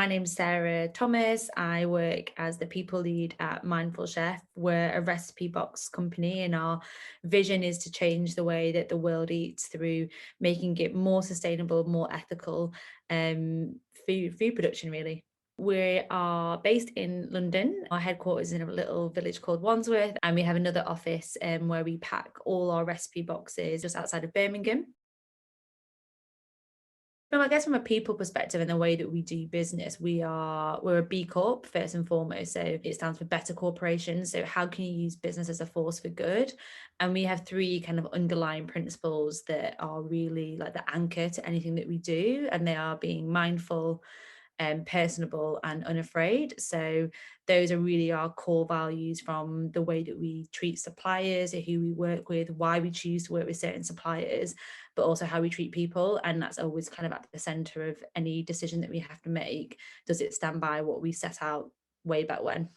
My name's Sarah Thomas. I work as the people lead at Mindful Chef. We're a recipe box company, and our vision is to change the way that the world eats through making it more sustainable, more ethical food production, really. We are based in London. Our headquarters is in a little village called Wandsworth, and we have another office where we pack all our recipe boxes just outside of Birmingham. I guess from a people perspective and the way that we do business, we're a B Corp first and foremost. So it stands for Better Corporation. So how can you use business as a force for good? And we have three kind of underlying principles that are really like the anchor to anything that we do. And they are being mindful, personable and unafraid. So those are really our core values, from the way that we treat suppliers, who we work with, why we choose to work with certain suppliers, but also how we treat people. And that's always kind of at the center of any decision that we have to make. Does it stand by what we set out way back when?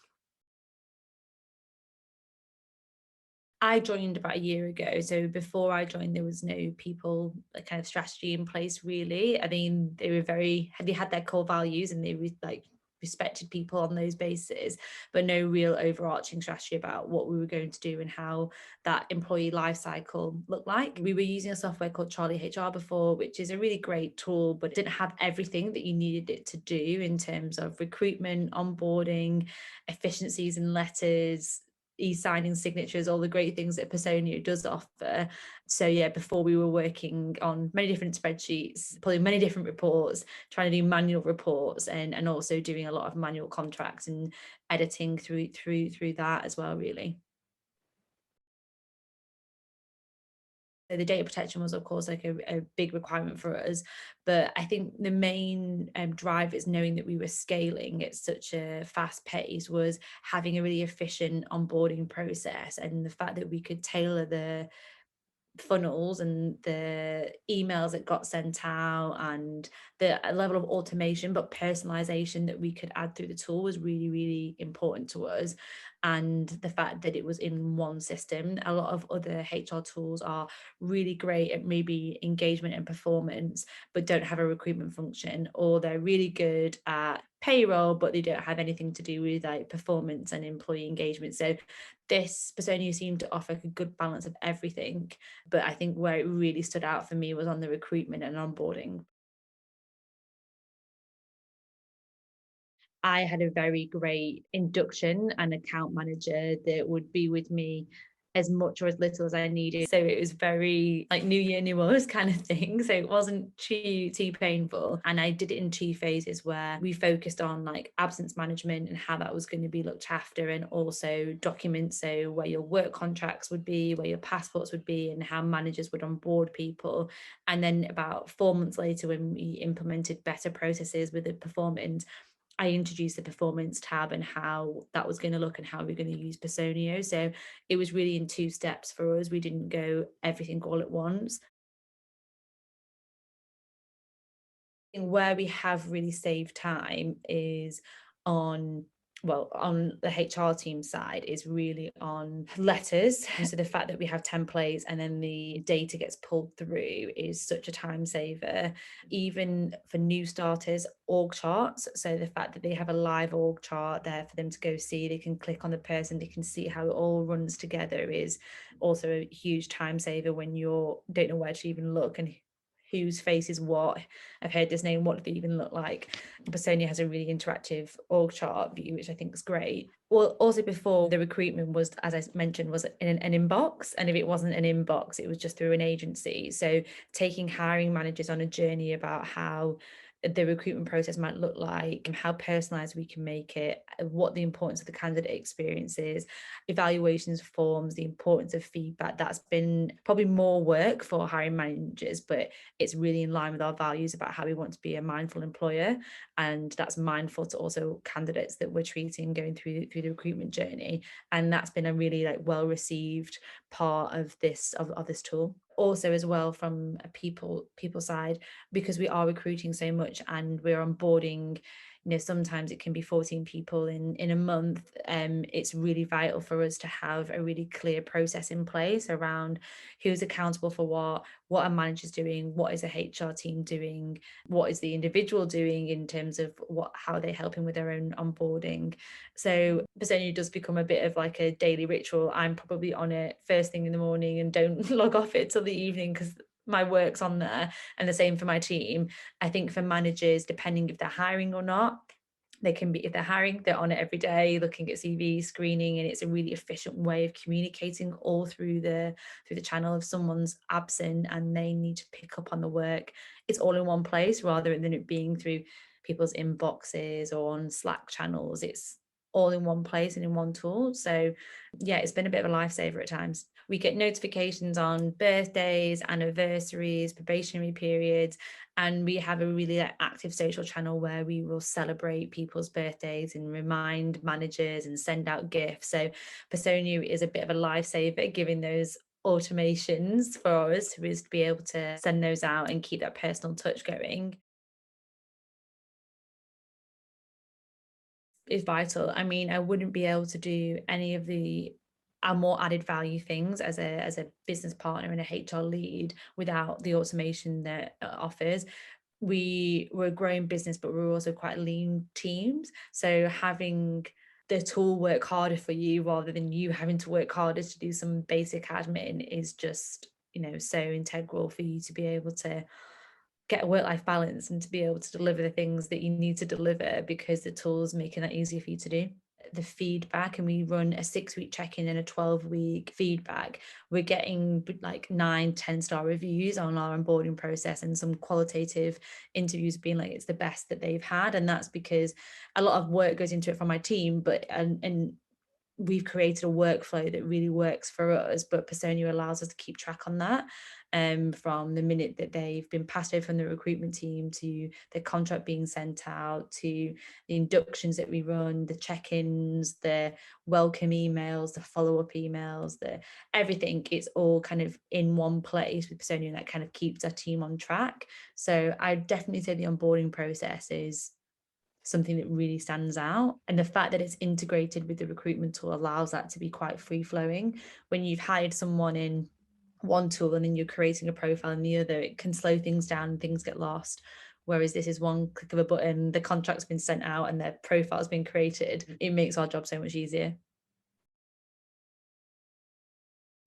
I joined about a year ago. So before I joined, there was no people kind of strategy in place, really. I mean, they had their core values and they were like respected people on those bases, but no real overarching strategy about what we were going to do and how that employee life cycle looked like. We were using a software called Charlie HR before, which is a really great tool, but it didn't have everything that you needed it to do in terms of recruitment, onboarding, efficiencies in letters, e-signing signatures, all the great things that Personio does offer. So yeah, before we were working on many different spreadsheets, pulling many different reports, trying to do manual reports, and also doing a lot of manual contracts and editing through that as well, really. So the data protection was, of course, like a big requirement for us. But I think the main drive is knowing that we were scaling at such a fast pace, was having a really efficient onboarding process, and the fact that we could tailor the funnels and the emails that got sent out and the level of automation but personalization that we could add through the tool was really, really important to us. And the fact that it was in one system. A lot of other HR tools are really great at maybe engagement and performance but don't have a recruitment function, or they're really good at payroll but they don't have anything to do with like performance and employee engagement. So this Personio seemed to offer a good balance of everything. But I think where it really stood out for me was on the recruitment and onboarding. I had a very great induction and account manager that would be with me as much or as little as I needed. So it was very like new year, new us kind of thing. So it wasn't too painful. And I did it in two phases where we focused on like absence management and how that was going to be looked after, and also documents. So where your work contracts would be, where your passports would be, and how managers would onboard people. And then about 4 months later, when we implemented better processes with the performance, I introduced the performance tab and how that was going to look and how we're going to use Personio. So it was really in two steps for us. We didn't go everything all at once. And where we have really saved time is on, well, on the HR team side, is really on letters. So the fact that we have templates and then the data gets pulled through is such a time saver. Even for new starters, org charts. So the fact that they have a live org chart there for them to go see, they can click on the person, they can see how it all runs together, is also a huge time saver when you don't know where to even look and whose face is what. I've heard this name, what do they even look like? Personia has a really interactive org chart view, which I think is great. Well, also before, the recruitment was, as I mentioned, was in an inbox. And if it wasn't an inbox, it was just through an agency. So taking hiring managers on a journey about how the recruitment process might look like, and how personalized we can make it, what the importance of the candidate experience is, evaluations forms, the importance of feedback. That's been probably more work for hiring managers, but it's really in line with our values about how we want to be a mindful employer. And that's mindful to also candidates that we're treating going through the recruitment journey. And that's been a really like well received part of this tool. Also as well, from a people side, because we are recruiting so much and we're onboarding sometimes it can be 14 people in a month. It's really vital for us to have a really clear process in place around who's accountable for what are managers doing, what is a HR team doing, what is the individual doing in terms of how are they helping with their own onboarding. So Personio does become a bit of like a daily ritual. I'm probably on it first thing in the morning and don't log off it till the evening because my work's on there, and the same for my team. I think for managers, depending if they're hiring or not, they can be, if they're hiring, they're on it every day looking at CV screening, and it's a really efficient way of communicating all through the channel. If someone's absent and they need to pick up on the work, it's all in one place rather than it being through people's inboxes or on Slack channels. It's all in one place and in one tool. So yeah, it's been a bit of a lifesaver at times. We get notifications on birthdays, anniversaries, probationary periods, and we have a really active social channel where we will celebrate people's birthdays and remind managers and send out gifts. So Personio is a bit of a lifesaver, giving those automations for us to be able to send those out and keep that personal touch going. Is vital. I mean, I wouldn't be able to do any of the our more added value things as a business partner and a HR lead without the automation that it offers. We're a growing business, but we're also quite lean teams. So having the tool work harder for you rather than you having to work harder to do some basic admin is just, so integral for you to be able to get a work-life balance and to be able to deliver the things that you need to deliver because the tool's making that easier for you to do. The feedback, and we run a 6-week check-in and a 12-week feedback. We're getting like 9-10 star reviews on our onboarding process, and some qualitative interviews being like it's the best that they've had. And that's because a lot of work goes into it from my team, but and we've created a workflow that really works for us, but Personio allows us to keep track on that, from the minute that they've been passed over from the recruitment team to the contract being sent out to the inductions that we run, the check-ins, the welcome emails, the follow-up emails, the everything. It's all kind of in one place with Personio, and that kind of keeps our team on track. So I definitely say the onboarding process is something that really stands out. And the fact that it's integrated with the recruitment tool allows that to be quite free flowing. When you've hired someone in one tool and then you're creating a profile in the other, it can slow things down and things get lost. Whereas this is one click of a button, the contract's been sent out and their profile's been created. It makes our job so much easier.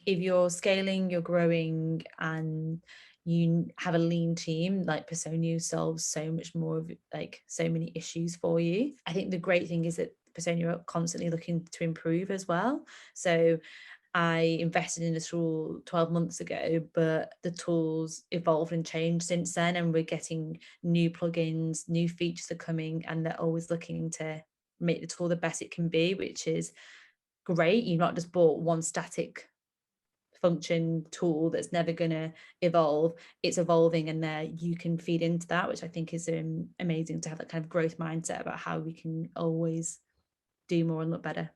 If you're scaling, you're growing, and you have a lean team, like Personio solves so much more of like so many issues for you. I think the great thing is that Personio are constantly looking to improve as well. So I invested in a tool 12 months ago, but the tools evolved and changed since then, and we're getting new plugins, new features are coming, and they're always looking to make the tool the best it can be, which is great. You've not just bought one static function tool that's never going to evolve. It's evolving, and there you can feed into that, which I think is amazing to have that kind of growth mindset about how we can always do more and look better.